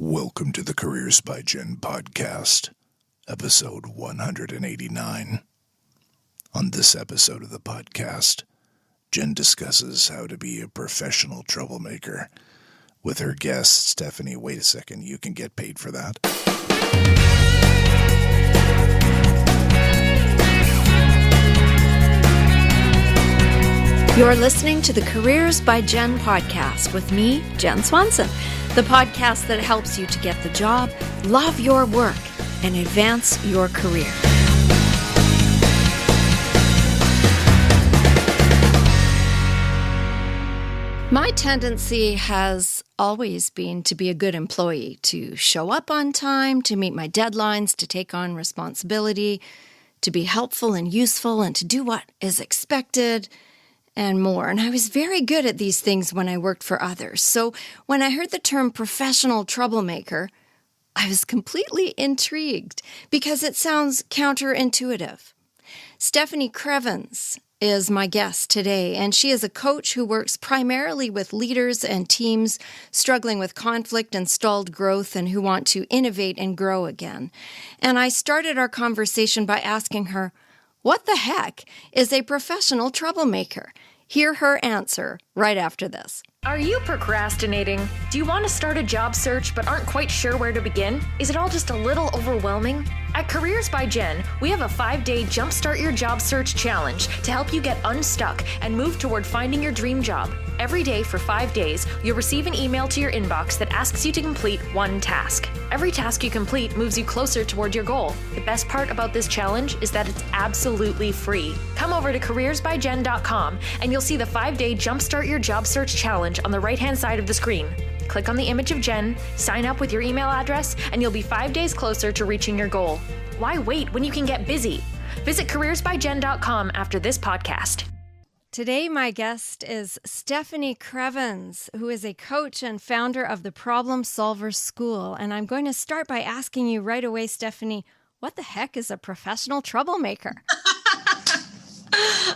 Welcome to the Careers by Jen podcast, episode 189. On this episode of the podcast, Jen discusses how to be a professional troublemaker. With her guest, Stefanie, wait a second, you can get paid for that. You're listening to the Careers by Jen podcast with me, Jen Swanson, the podcast that helps you to get the job, love your work, and advance your career. My tendency has always been to be a good employee, to show up on time, to meet my deadlines, to take on responsibility, to be helpful and useful, and to do what is expected, and more. And I was very good at these things when I worked for others. So when I heard the term professional troublemaker, I was completely intrigued because it sounds counterintuitive. Stefanie Krievins is my guest today, and she is a coach who works primarily with leaders and teams struggling with conflict and stalled growth and who want to innovate and grow again. And I started our conversation by asking her, what the heck is a professional troublemaker? Hear her answer right after this. Are you procrastinating? Do you want to start a job search but aren't quite sure where to begin? Is it all just a little overwhelming? At Careers by Jen, we have a 5-day Jumpstart Your Job Search Challenge to help you get unstuck and move toward finding your dream job. Every day for 5 days, you'll receive an email to your inbox that asks you to complete one task. Every task you complete moves you closer toward your goal. The best part about this challenge is that it's absolutely free. Come over to careersbyjen.com and you'll see the 5-day Jumpstart Your Job Search Challenge on the right-hand side of the screen. Click on the image of Jen, sign up with your email address, and you'll be 5 days closer to reaching your goal. Why wait when you can get busy? Visit careersbyjen.com after this podcast. Today, my guest is Stefanie Krievins, who is a coach and founder of the Problem Solver School. And I'm going to start by asking you right away, Stefanie, what the heck is a professional troublemaker?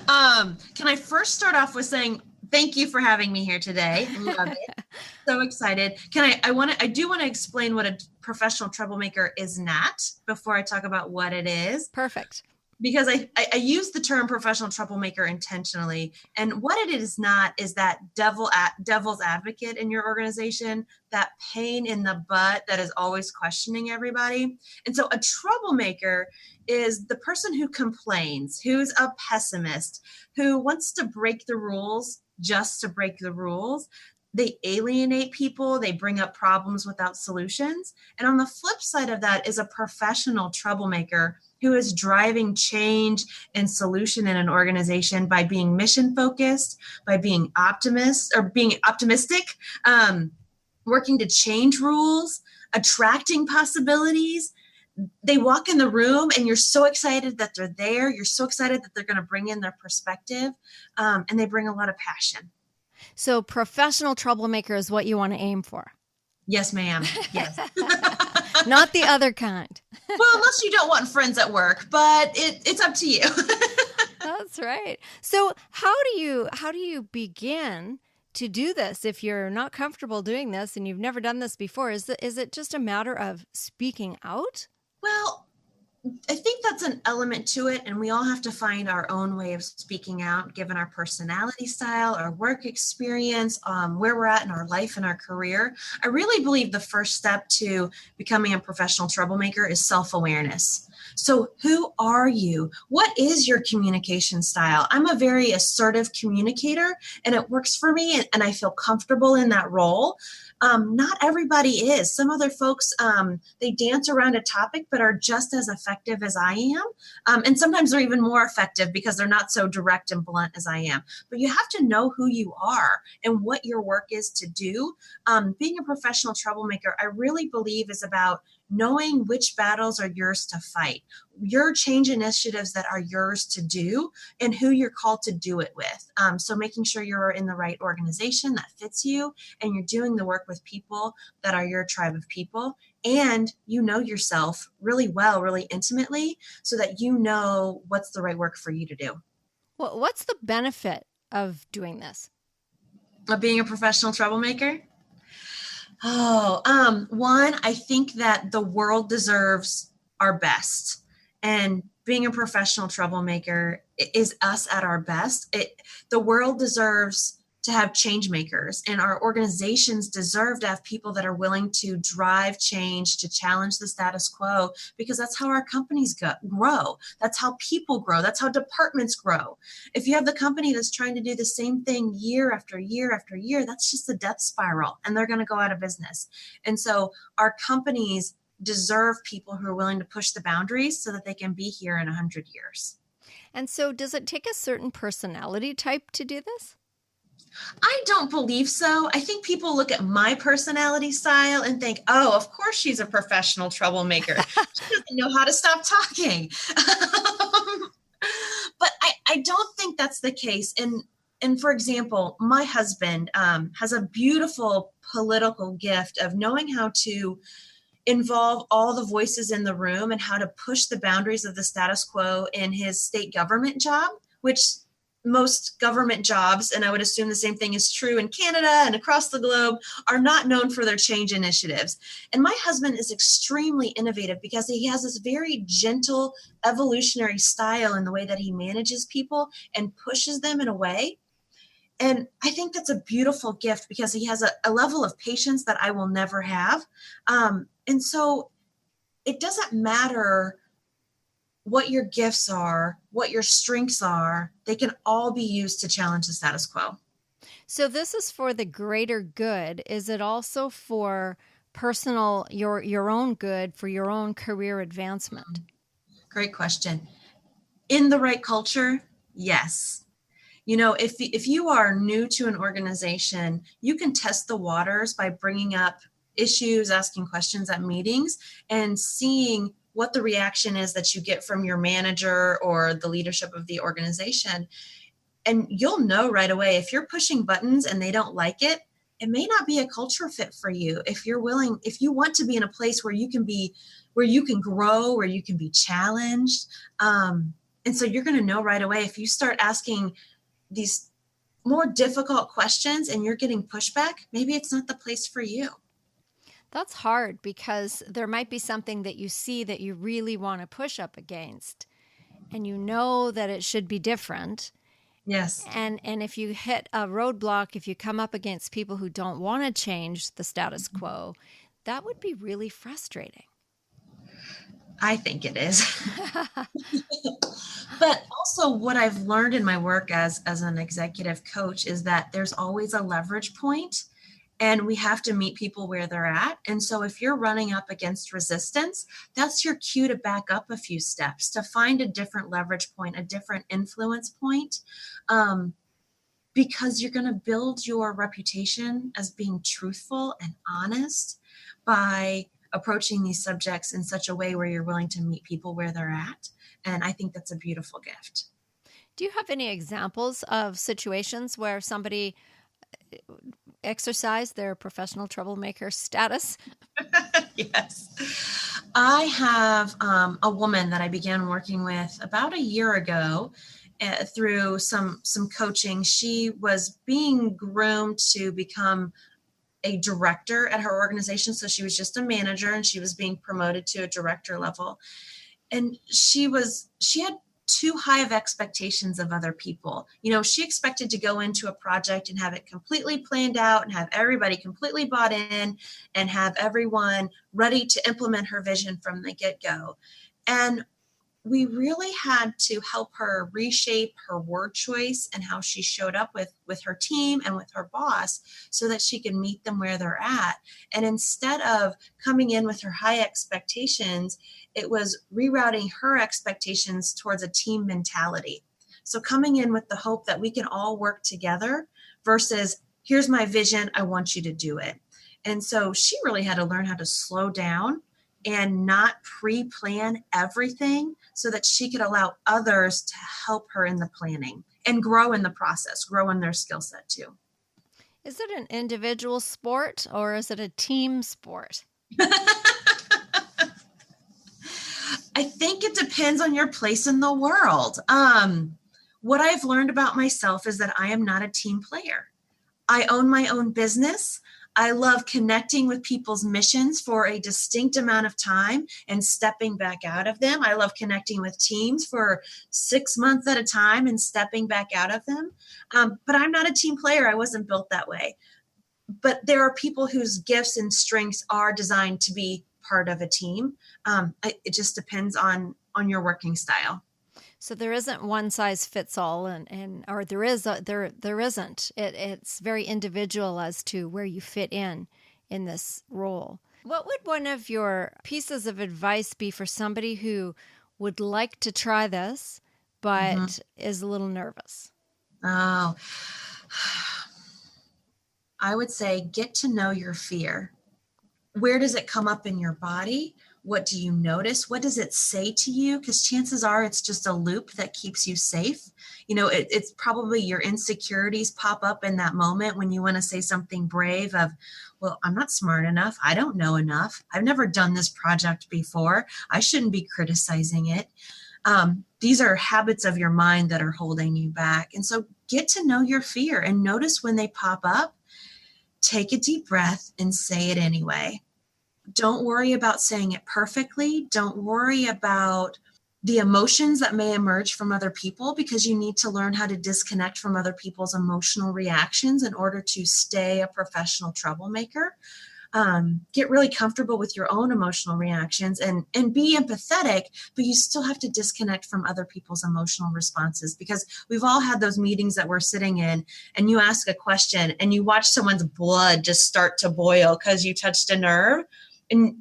Can I first start off with saying thank you for having me here today. Love it. So excited. I do want to explain what a professional troublemaker is not before I talk about what it is. Perfect. Because I use the term professional troublemaker intentionally. And what it is not is that devil's advocate in your organization, that pain in the butt that is always questioning everybody. And so a troublemaker is the person who complains, who's a pessimist, who wants to break the rules just to break the rules. They alienate people. They bring up problems without solutions. And on the flip side of that is a professional troublemaker who is driving change and solution in an organization by being mission focused, by being optimistic, working to change rules, attracting possibilities. They walk in the room and you're so excited that they're there. You're so excited that they're going to bring in their perspective, and they bring a lot of passion. So professional troublemaker is what you want to aim for. Yes, ma'am. Yes. Not the other kind. Well, unless you don't want friends at work, but it's up to you. That's right. So how do you begin to do this if you're not comfortable doing this and you've never done this before? Is it just a matter of speaking out? Well, I think that's an element to it, and we all have to find our own way of speaking out, given our personality style, our work experience, where we're at in our life and our career. I really believe the first step to becoming a professional troublemaker is self-awareness. So who are you? What is your communication style? I'm a very assertive communicator, and it works for me, and I feel comfortable in that role. Not everybody is. Some other folks, they dance around a topic, but are just as effective as I am. And sometimes they're even more effective because they're not so direct and blunt as I am. But you have to know who you are and what your work is to do. Being a professional troublemaker, I really believe is about knowing which battles are yours to fight, your change initiatives that are yours to do, and who you're called to do it with. So making sure you're in the right organization that fits you, and you're doing the work with people that are your tribe of people, and you know yourself really well, really intimately, so that you know what's the right work for you to do. Well, what's the benefit of doing this? Of being a professional troublemaker? One, I think that the world deserves our best. And being a professional troublemaker is us at our best. The world deserves to have change makers, and our organizations deserve to have people that are willing to drive change, to challenge the status quo, because that's how our companies grow. That's how people grow. That's how departments grow. If you have the company that's trying to do the same thing year after year after year, that's just a death spiral, and they're going to go out of business. And so our companies deserve people who are willing to push the boundaries so that they can be here in 100 years. And so does it take a certain personality type to do this? I don't believe so. I think people look at my personality style and think, oh, of course she's a professional troublemaker. She doesn't know how to stop talking. But I don't think that's the case. And for example, my husband has a beautiful political gift of knowing how to involve all the voices in the room and how to push the boundaries of the status quo in his state government job, which most government jobs, and I would assume the same thing is true in Canada and across the globe, are not known for their change initiatives. And my husband is extremely innovative because he has this very gentle evolutionary style in the way that he manages people and pushes them in a way. And I think that's a beautiful gift because he has a level of patience that I will never have. And so it doesn't matter what your gifts are, what your strengths are, they can all be used to challenge the status quo. So this is for the greater good. Is it also for personal, your own good, for your own career advancement? Great question. In the right culture, yes. You know, if you are new to an organization, you can test the waters by bringing up issues, asking questions at meetings, and seeing what the reaction is that you get from your manager or the leadership of the organization. And you'll know right away if you're pushing buttons and they don't like it, it may not be a culture fit for you. If you want to be in a place where you can grow, where you can be challenged. And so you're going to know right away if you start asking these more difficult questions and you're getting pushback, maybe it's not the place for you. That's hard because there might be something that you see that you really want to push up against, and you know that it should be different. Yes. And if you hit a roadblock, if you come up against people who don't want to change the status quo, that would be really frustrating. I think it is. But also what I've learned in my work as an executive coach is that there's always a leverage point. And we have to meet people where they're at. And so if you're running up against resistance, that's your cue to back up a few steps, to find a different leverage point, a different influence point, because you're going to build your reputation as being truthful and honest by approaching these subjects in such a way where you're willing to meet people where they're at. And I think that's a beautiful gift. Do you have any examples of situations where somebody exercise their professional troublemaker status? Yes. I have a woman that I began working with about a year ago through some coaching. She was being groomed to become a director at her organization. So she was just a manager and she was being promoted to a director level. And she had too high of expectations of other people. You know, she expected to go into a project and have it completely planned out and have everybody completely bought in and have everyone ready to implement her vision from the get-go. And we really had to help her reshape her word choice and how she showed up with her team and with her boss so that she could meet them where they're at. And instead of coming in with her high expectations, it was rerouting her expectations towards a team mentality. So coming in with the hope that we can all work together versus here's my vision, I want you to do it. And so she really had to learn how to slow down and not pre-plan everything so that she could allow others to help her in the planning and grow in the process, grow in their skill set too. Is it an individual sport or is it a team sport? I think it depends on your place in the world. What I've learned about myself is that I am not a team player. I own my own business. I love connecting with people's missions for a distinct amount of time and stepping back out of them. I love connecting with teams for 6 months at a time and stepping back out of them. But I'm not a team player. I wasn't built that way. But there are people whose gifts and strengths are designed to be part of a team. It just depends on your working style. So there isn't one size fits all, or there isn't. It's very individual as to where you fit in this role. What would one of your pieces of advice be for somebody who would like to try this, but is a little nervous? Oh, I would say get to know your fear. Where does it come up in your body? What do you notice? What does it say to you? Because chances are it's just a loop that keeps you safe. It's probably your insecurities pop up in that moment when you want to say something brave of, well, I'm not smart enough. I don't know enough. I've never done this project before. I shouldn't be criticizing it. These are habits of your mind that are holding you back. And so get to know your fear and notice when they pop up. Take a deep breath and say it anyway. Don't worry about saying it perfectly. Don't worry about the emotions that may emerge from other people, because you need to learn how to disconnect from other people's emotional reactions in order to stay a professional troublemaker. Get really comfortable with your own emotional reactions and be empathetic, but you still have to disconnect from other people's emotional responses, because we've all had those meetings that we're sitting in and you ask a question and you watch someone's blood just start to boil because you touched a nerve. And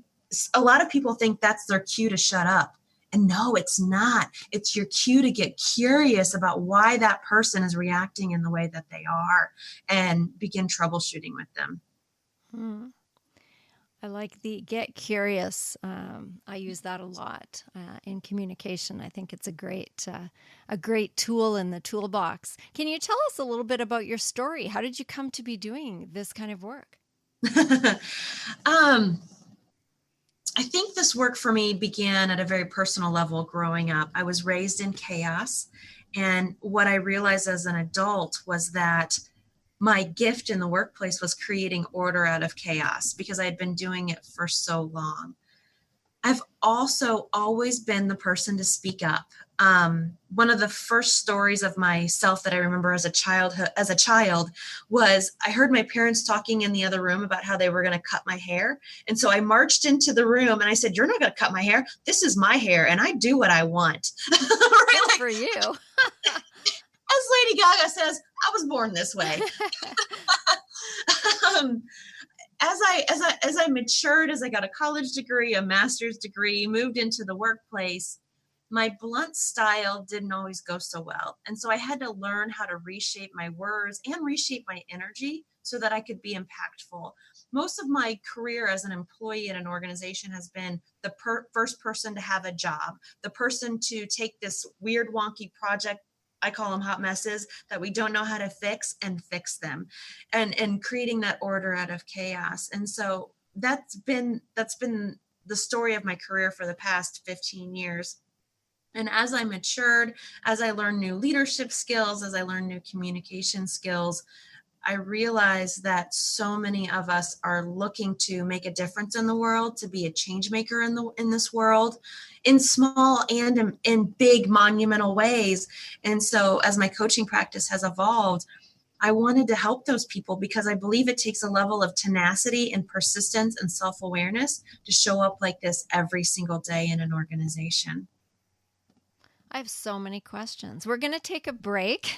a lot of people think that's their cue to shut up. And no, it's not. It's your cue to get curious about why that person is reacting in the way that they are and begin troubleshooting with them. I like the get curious. I use that a lot in communication. I think it's a great tool in the toolbox. Can you tell us a little bit about your story? How did you come to be doing this kind of work? I think this work for me began at a very personal level growing up. I was raised in chaos. And what I realized as an adult was that my gift in the workplace was creating order out of chaos, because I had been doing it for so long. I've also always been the person to speak up. One of the first stories of myself that I remember as a child was I heard my parents talking in the other room about how they were going to cut my hair. And so I marched into the room and I said, "You're not going to cut my hair. This is my hair and I do what I want." Right? Good for you. As Lady Gaga says, I was born this way. As I matured, as I got a college degree, a master's degree, moved into the workplace, my blunt style didn't always go so well. And so I had to learn how to reshape my words and reshape my energy so that I could be impactful. Most of my career as an employee at an organization has been the first person to have a job, the person to take this weird, wonky project, I call them hot messes, that we don't know how to fix, and fix them, and creating that order out of chaos. And so that's been the story of my career for the past 15 years. And as I matured, as I learned new leadership skills, as I learned new communication skills, I realized that so many of us are looking to make a difference in the world, to be a change maker in this world, in small and in big monumental ways. And so as my coaching practice has evolved, I wanted to help those people because I believe it takes a level of tenacity and persistence and self-awareness to show up like this every single day in an organization. I have so many questions. We're going to take a break.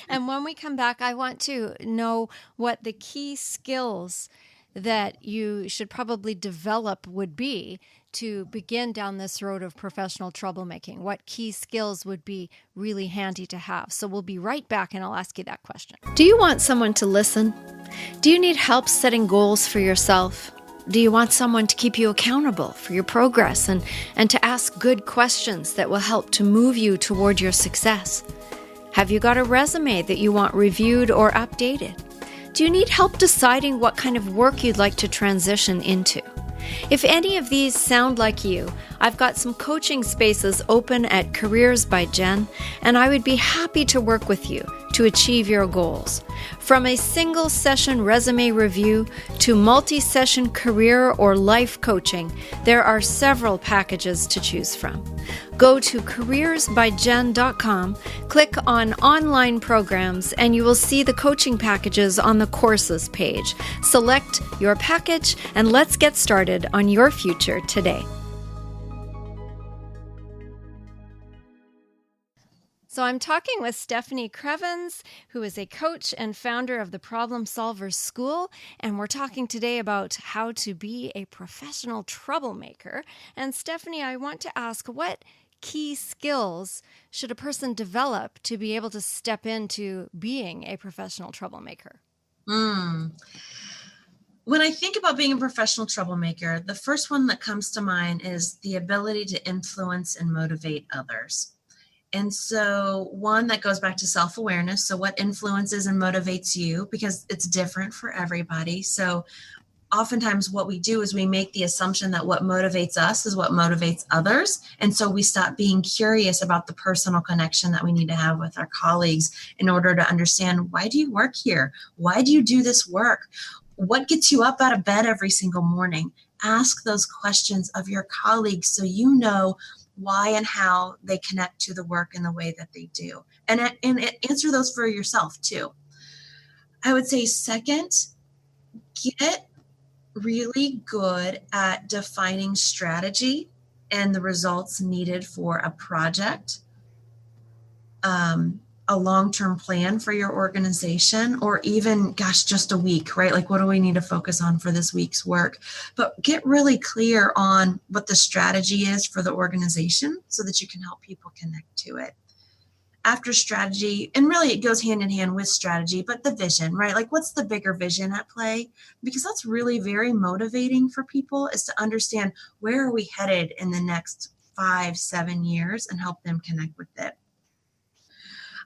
And when we come back, I want to know what the key skills that you should probably develop would be to begin down this road of professional troublemaking. What key skills would be really handy to have? So we'll be right back and I'll ask you that question. Do you want someone to listen? Do you need help setting goals for yourself? Do you want someone to keep you accountable for your progress and to ask good questions that will help to move you toward your success? Have you got a resume that you want reviewed or updated? Do you need help deciding what kind of work you'd like to transition into? If any of these sound like you, I've got some coaching spaces open at Careers by Jen, and I would be happy to work with you to achieve your goals. From a single session resume review to multi-session career or life coaching, there are several packages to choose from. Go to careersbyjen.com, click on online programs, and you will see the coaching packages on the courses page. Select your package and let's get started on your future today. So I'm talking with Stefanie Krievins, who is a coach and founder of the Problem Solvers School, and we're talking today about how to be a professional troublemaker. And Stefanie, I want to ask, what key skills should a person develop to be able to step into being a professional troublemaker? When I think about being a professional troublemaker, the first one that comes to mind is the ability to influence and motivate others. And so one that goes back to self-awareness. So what influences and motivates you, because it's different for everybody. So oftentimes what we do is we make the assumption that what motivates us is what motivates others. And so we stop being curious about the personal connection that we need to have with our colleagues in order to understand, why do you work here? Why do you do this work? What gets you up out of bed every single morning? Ask those questions of your colleagues so you know why and how they connect to the work in the way that they do. And answer those for yourself too. I would say second, get really good at defining strategy and the results needed for a project, a long-term plan for your organization, or even, just a week, right? Like, what do we need to focus on for this week's work? But get really clear on what the strategy is for the organization so that you can help people connect to it. After strategy, and really it goes hand in hand with strategy, but the vision, right? Like, what's the bigger vision at play? Because that's really very motivating for people, is to understand, where are we headed in the next 5-7 years, and help them connect with it.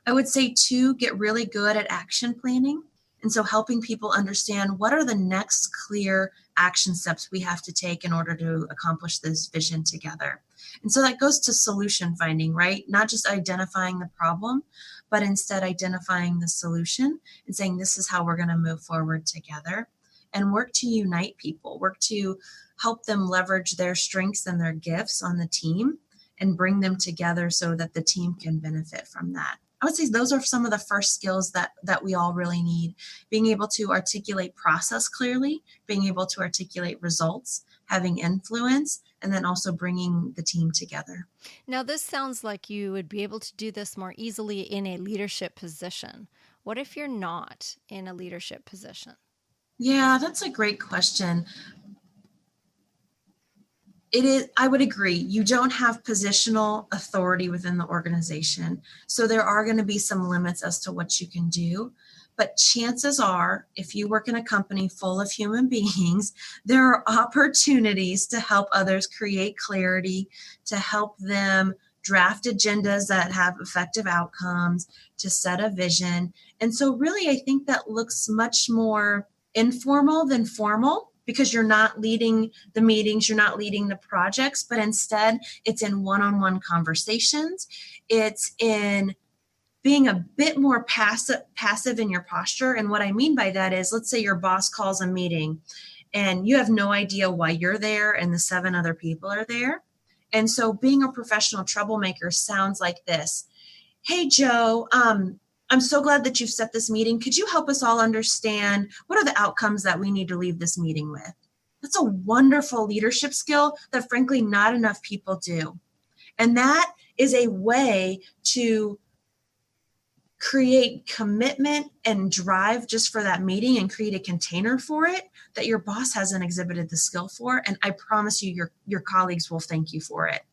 I would say two, get really good at action planning. And so helping people understand, what are the next clear action steps we have to take in order to accomplish this vision together. And so that goes to solution finding, right? Not just identifying the problem, but instead identifying the solution and saying, this is how we're going to move forward together, and work to unite people, work to help them leverage their strengths and their gifts on the team and bring them together so that the team can benefit from that. I would say those are some of the first skills that we all really need. Being able to articulate process clearly, being able to articulate results, having influence, and then also bringing the team together. Now, this sounds like you would be able to do this more easily in a leadership position. What if you're not in a leadership position? Yeah, that's a great question. It is, I would agree, you don't have positional authority within the organization. So there are going to be some limits as to what you can do. But chances are, if you work in a company full of human beings, there are opportunities to help others create clarity, to help them draft agendas that have effective outcomes, to set a vision. And so really, I think that looks much more informal than formal, because you're not leading the meetings, you're not leading the projects, but instead it's in one-on-one conversations. It's in being a bit more passive in your posture. And what I mean by that is, let's say your boss calls a meeting and you have no idea why you're there and the 7 other people are there. And so being a professional troublemaker sounds like this. Hey, Joe, I'm so glad that you've set this meeting. Could you help us all understand, what are the outcomes that we need to leave this meeting with? That's a wonderful leadership skill that, frankly, not enough people do. And that is a way to create commitment and drive just for that meeting and create a container for it that your boss hasn't exhibited the skill for. And I promise you, your colleagues will thank you for it.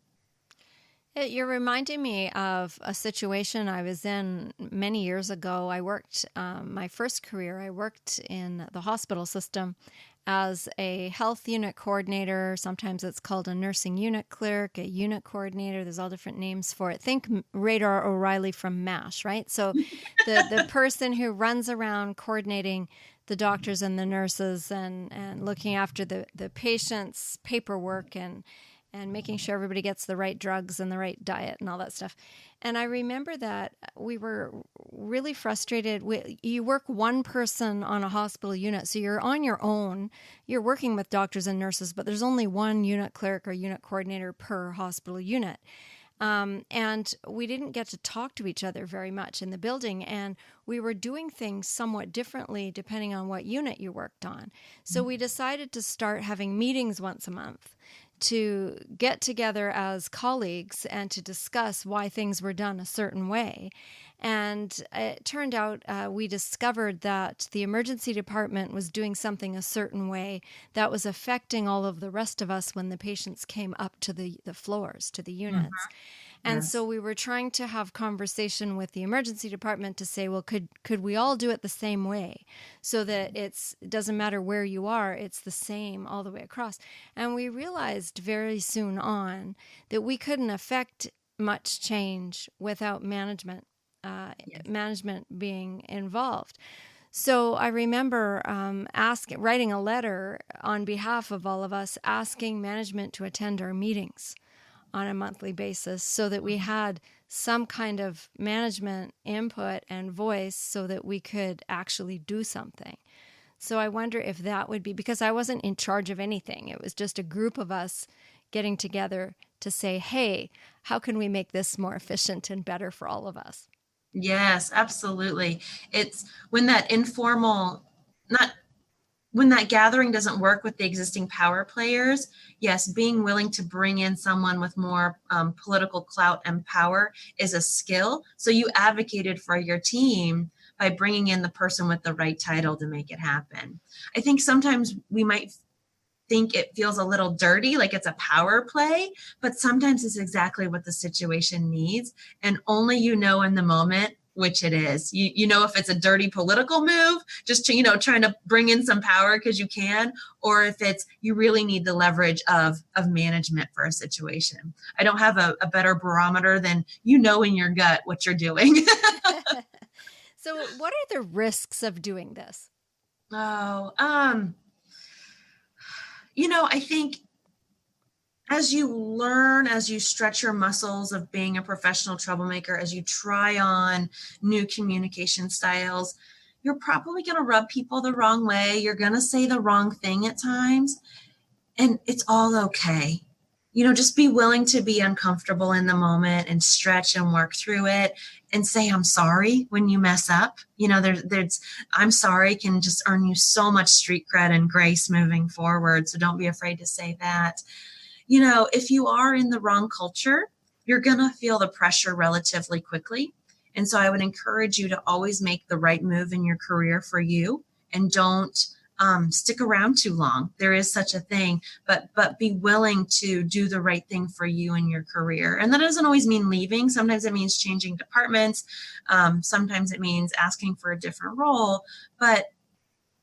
You're reminding me of a situation I was in many years ago. I worked, my first career, I worked in the hospital system as a health unit coordinator. Sometimes it's called a nursing unit clerk, a unit coordinator. There's all different names for it. Think Radar O'Reilly from MASH, right? So the person who runs around coordinating the doctors and the nurses and looking after the patient's paperwork and and making sure everybody gets the right drugs and the right diet and all that stuff. And I remember that we were really frustrated. You work one person on a hospital unit, so you're on your own. You're working with doctors and nurses, but there's only one unit clerk or unit coordinator per hospital unit. And we didn't get to talk to each other very much in the building, and we were doing things somewhat differently depending on what unit you worked on. So we decided to start having meetings once a month to get together as colleagues and to discuss why things were done a certain way. And it turned out we discovered that the emergency department was doing something a certain way that was affecting all of the rest of us when the patients came up to the floors, to the units. Mm-hmm. And yes. So we were trying to have conversation with the emergency department to say, well, could we all do it the same way so that it doesn't matter where you are, it's the same all the way across. And we realized very soon on that we couldn't affect much change without management being involved. So I remember writing a letter on behalf of all of us, asking management to attend our meetings on a monthly basis so that we had some kind of management input and voice so that we could actually do something. So I wonder if that would be, because I wasn't in charge of anything. It was just a group of us getting together to say, hey, how can we make this more efficient and better for all of us? Yes, absolutely. It's when that when that gathering doesn't work with the existing power players, yes, being willing to bring in someone with more political clout and power is a skill. So you advocated for your team by bringing in the person with the right title to make it happen. I think sometimes we might think it feels a little dirty, like it's a power play, but sometimes it's exactly what the situation needs. And only you know in the moment which it is. You know if it's a dirty political move, just trying to bring in some power because you can, or if it's you really need the leverage of management for a situation. I don't have a better barometer than in your gut what you're doing. So what are the risks of doing this? I think as you learn, as you stretch your muscles of being a professional troublemaker, as you try on new communication styles, you're probably going to rub people the wrong way. You're going to say the wrong thing at times, and it's all okay. Just be willing to be uncomfortable in the moment and stretch and work through it and say, I'm sorry when you mess up. There's I'm sorry can just earn you so much street cred and grace moving forward. So don't be afraid to say that. If you are in the wrong culture, you're going to feel the pressure relatively quickly. And so I would encourage you to always make the right move in your career for you and don't stick around too long. There is such a thing, but be willing to do the right thing for you in your career. And that doesn't always mean leaving. Sometimes it means changing departments. Sometimes it means asking for a different role. But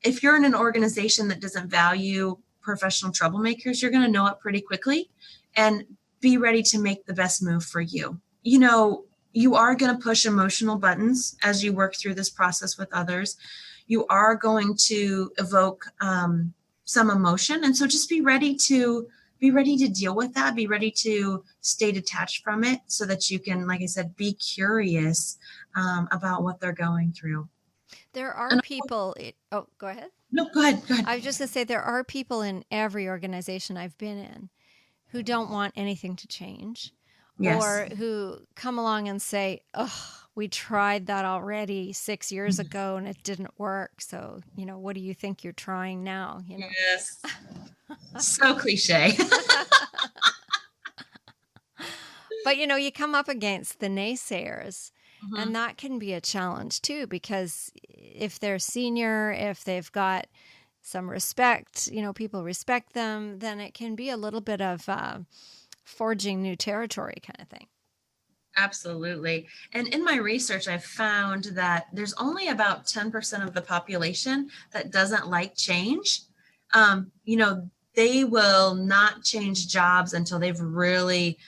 if you're in an organization that doesn't value professional troublemakers, you're going to know it pretty quickly, and be ready to make the best move for you. You are going to push emotional buttons as you work through this process with others. You are going to evoke some emotion. And so just be ready to deal with that. Be ready to stay detached from it so that you can, like I said, be curious about what they're going through. There are people. Go ahead. No, go ahead. I was just going to say there are people in every organization I've been in who don't want anything to change. Yes. Or who come along and say, oh, we tried that already 6 years ago and it didn't work. So, what do you think you're trying now? Yes. So cliche. But, you come up against the naysayers. Mm-hmm. And that can be a challenge too, because if they're senior, if they've got some respect, people respect them, then it can be a little bit of forging new territory kind of thing. Absolutely. And in my research, I've found that there's only about 10% of the population that doesn't like change. They will not change jobs until they've really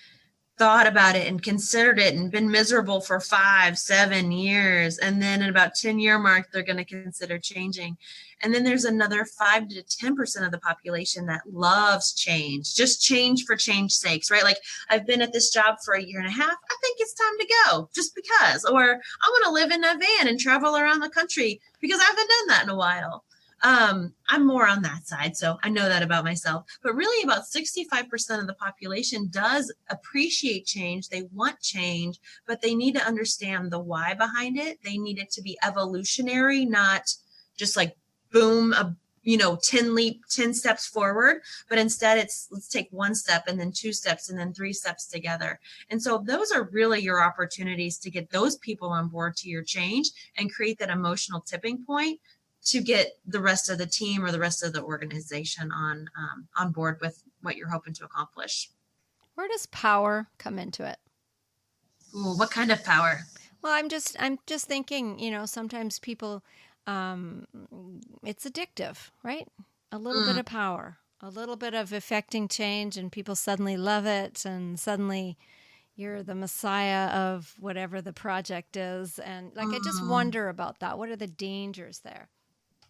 thought about it and considered it and been miserable for 5-7 years. And then at about 10-year mark, they're going to consider changing. And then there's another 5 to 10% of the population that loves change, just change for change sakes, right? Like, I've been at this job for 1.5 years. I think it's time to go just because, or I want to live in a van and travel around the country because I haven't done that in a while. I'm more on that side, so I know that about myself. But really, about 65% of the population does appreciate change. They want change, but they need to understand the why behind it. They need it to be evolutionary, not just like boom, 10 steps forward, but instead it's let's take 1 step and then 2 steps and then 3 steps together. And so those are really your opportunities to get those people on board to your change and create that emotional tipping point to get the rest of the team or the rest of the organization on board with what you're hoping to accomplish. Where does power come into it? Ooh, what kind of power? Well, I'm just thinking, sometimes people, it's addictive, right? A little bit of power, a little bit of affecting change, and people suddenly love it, and suddenly you're the messiah of whatever the project is. And I just wonder about that. What are the dangers there?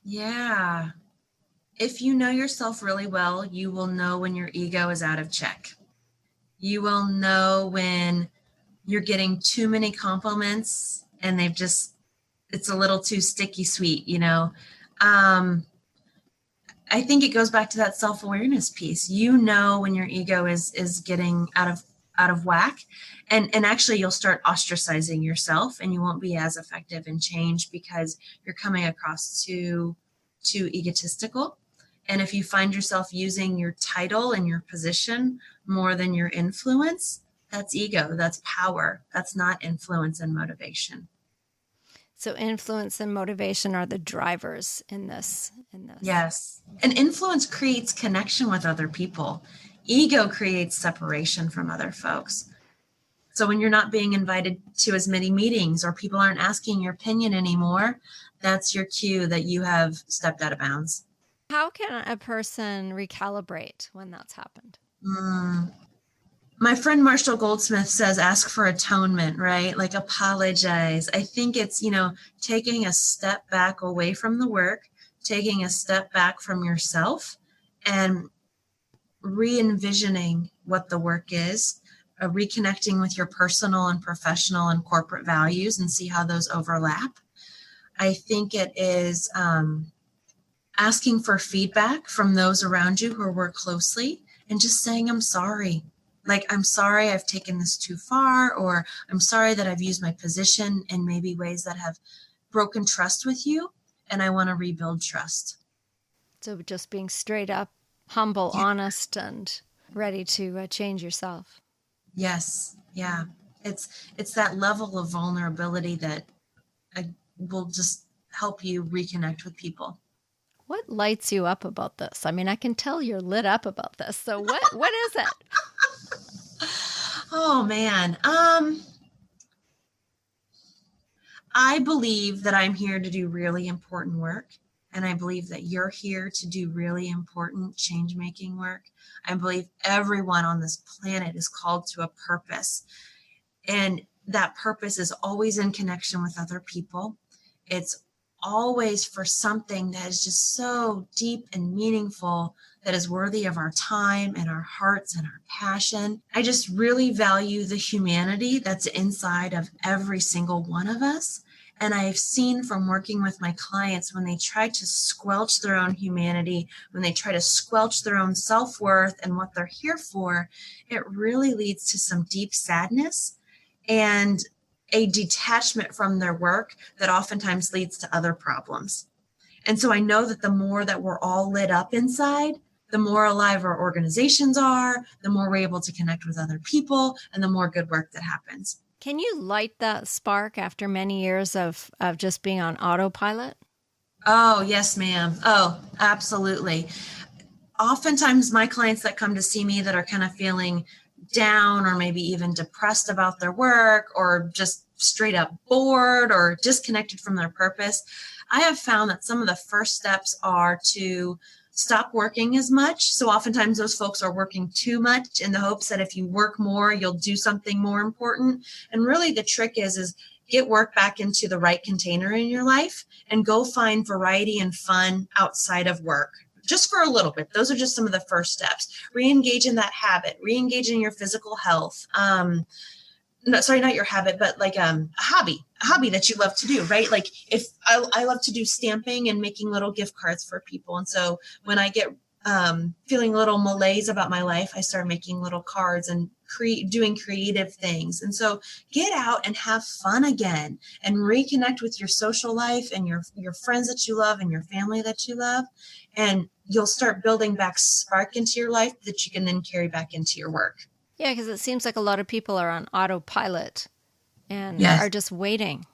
Yeah. If you know yourself really well, you will know when your ego is out of check. You will know when you're getting too many compliments and it's a little too sticky sweet, I think it goes back to that self-awareness piece. You know when your ego is getting out of whack, and actually you'll start ostracizing yourself, and you won't be as effective in change because you're coming across too egotistical. And if you find yourself using your title and your position more than your influence, that's ego, that's power. That's not influence and motivation. So influence and motivation are the drivers in this. Yes. And influence creates connection with other people. Ego creates separation from other folks. So when you're not being invited to as many meetings or people aren't asking your opinion anymore, that's your cue that you have stepped out of bounds. How can a person recalibrate when that's happened? My friend Marshall Goldsmith says, ask for atonement, right? Like apologize. I think it's, taking a step back away from the work, taking a step back from yourself and re-envisioning what the work is, reconnecting with your personal and professional and corporate values and see how those overlap. I think it is asking for feedback from those around you who work closely and just saying, I'm sorry. Like, I'm sorry I've taken this too far, or I'm sorry that I've used my position in maybe ways that have broken trust with you, and I want to rebuild trust. So just being straight up, humble, honest, and ready to change yourself. Yes. Yeah. It's that level of vulnerability that will just help you reconnect with people. What lights you up about this? I mean, I can tell you're lit up about this. So what is it? Oh, man. I believe that I'm here to do really important work. And I believe that you're here to do really important change-making work. I believe everyone on this planet is called to a purpose. And that purpose is always in connection with other people. It's always for something that is just so deep and meaningful, that is worthy of our time and our hearts and our passion. I just really value the humanity that's inside of every single one of us. And I've seen from working with my clients, when they try to squelch their own humanity, when they try to squelch their own self-worth and what they're here for, it really leads to some deep sadness and a detachment from their work that oftentimes leads to other problems. And so I know that the more that we're all lit up inside, the more alive our organizations are, the more we're able to connect with other people, and the more good work that happens. Can you light that spark after many years of just being on autopilot? Oh, yes, ma'am. Oh, absolutely. Oftentimes my clients that come to see me that are kind of feeling down or maybe even depressed about their work or just straight up bored or disconnected from their purpose, I have found that some of the first steps are to stop working as much. So oftentimes those folks are working too much in the hopes that if you work more, you'll do something more important. And really the trick is get work back into the right container in your life and go find variety and fun outside of work. Just for a little bit. Those are just some of the first steps. Re-engage in that habit, re-engage in your physical health. No, sorry, not your habit, but like a hobby that you love to do, right? Like if I love to do stamping and making little gift cards for people. And so when I get feeling a little malaise about my life, I start making little cards and doing creative things. And so get out and have fun again and reconnect with your social life and your friends that you love and your family that you love. And you'll start building back spark into your life that you can then carry back into your work. Yeah, because it seems like a lot of people are on autopilot and Yes. are just waiting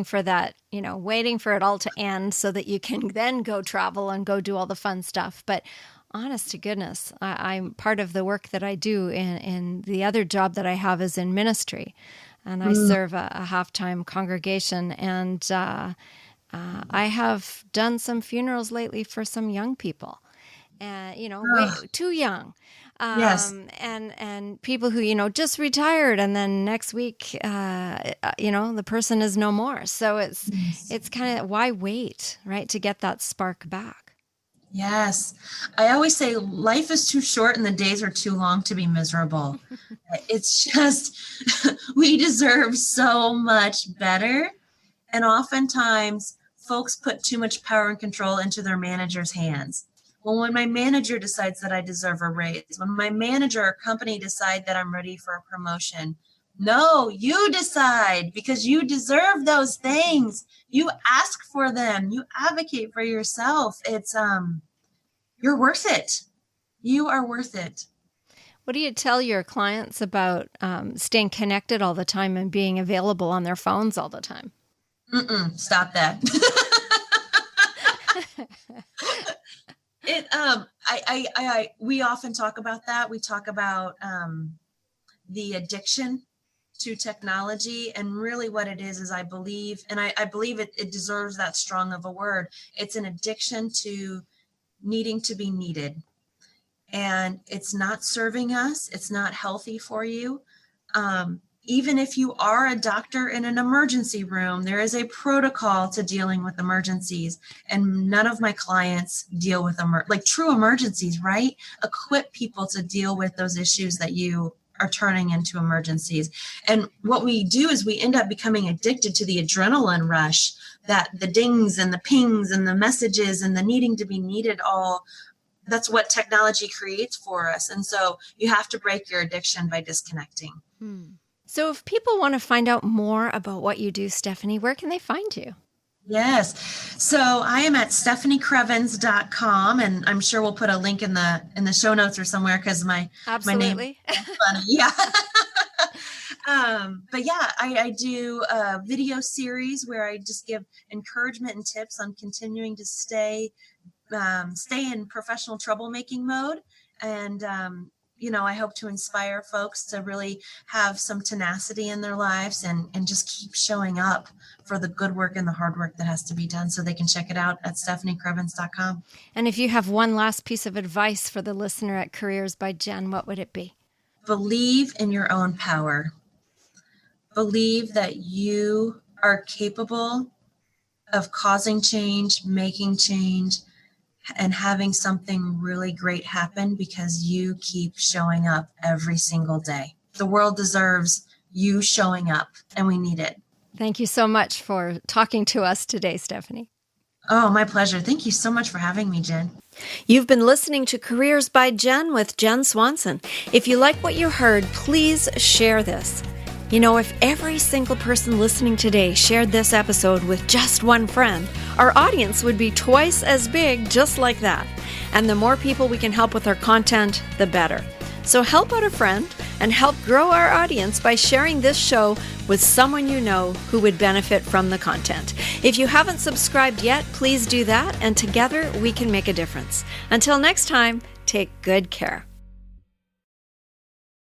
for that, waiting for it all to end so that you can then go travel and go do all the fun stuff. But honest to goodness, I'm part of the work that I do in the other job that I have is in ministry. And I serve a half-time congregation. And I have done some funerals lately for some young people. Way too young. Yes. And people who, just retired and then next week, the person is no more. So it's kind of, why wait, right? To get that spark back. Yes. I always say life is too short and the days are too long to be miserable. It's just, we deserve so much better. And oftentimes folks put too much power and control into their manager's hands. Well, when my manager decides that I deserve a raise, when my manager or company decide that I'm ready for a promotion, no, you decide because you deserve those things. You ask for them. You advocate for yourself. It's, you're worth it. You are worth it. What do you tell your clients about staying connected all the time and being available on their phones all the time? Stop that. We often talk about that. We talk about the addiction to technology, and really what it is I believe, and I believe it deserves that strong of a word. It's an addiction to needing to be needed, and it's not serving us. It's not healthy for you. Even if you are a doctor in an emergency room, there is a protocol to dealing with emergencies. And none of my clients deal with true emergencies, right? Equip people to deal with those issues that you are turning into emergencies. And what we do is we end up becoming addicted to the adrenaline rush, that the dings and the pings and the messages and the needing to be needed all. That's what technology creates for us. And so you have to break your addiction by disconnecting. So if people want to find out more about what you do, Stefanie, where can they find you? Yes. So I am at StefanieKrievins.com, and I'm sure we'll put a link in the show notes or somewhere because my name is funny. Yeah. But yeah, I do a video series where I just give encouragement and tips on continuing to stay in professional troublemaking mode. And, I hope to inspire folks to really have some tenacity in their lives and just keep showing up for the good work and the hard work that has to be done. So they can check it out at StefanieKrievins.com. And if you have one last piece of advice for the listener at Careers by Jen, what would it be? Believe in your own power. Believe that you are capable of causing change, making change, and having something really great happen because you keep showing up every single day. The world deserves you showing up, and we need it. Thank you so much for talking to us today, Stefanie. Oh, my pleasure. Thank you so much for having me, Jen. You've been listening to Careers by Jen with Jen Swanson. If you like what you heard, please share this. If every single person listening today shared this episode with just one friend, our audience would be twice as big just like that. And the more people we can help with our content, the better. So help out a friend and help grow our audience by sharing this show with someone you know who would benefit from the content. If you haven't subscribed yet, please do that, and together we can make a difference. Until next time, take good care.